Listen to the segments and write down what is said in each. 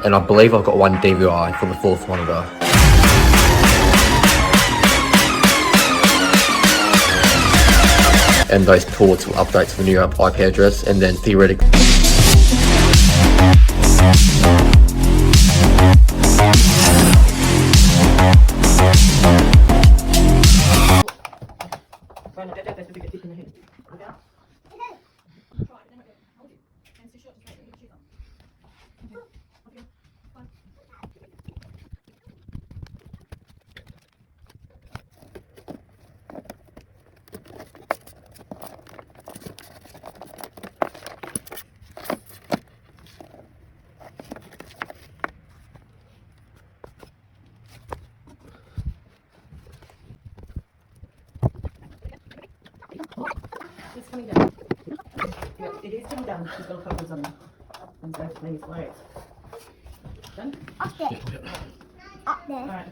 and I believe I've got one DVR for the fourth monitor. And those ports will update to the new IP address, and then theoretically It's coming down. Yeah, it is coming down. She's got focus on and so please wait. Done? Up there. Up there. Alright.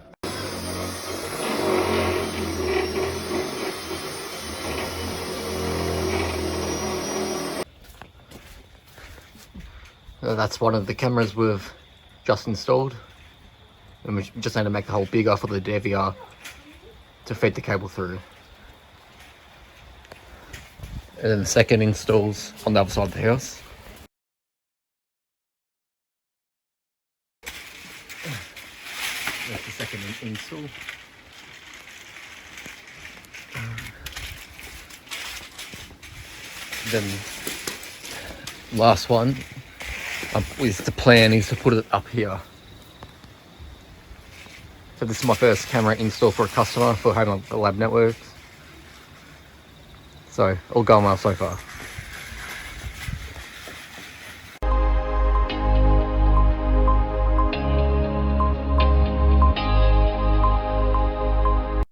that's one of the cameras we've just installed, and we just need to make the hole bigger for the DVR to feed the cable through. And then the second installs on the other side of the house. That's the second install. Then last one is the plan is to put it up here. So this is my first camera install for a customer for Home Lab Networks. So all going well so far.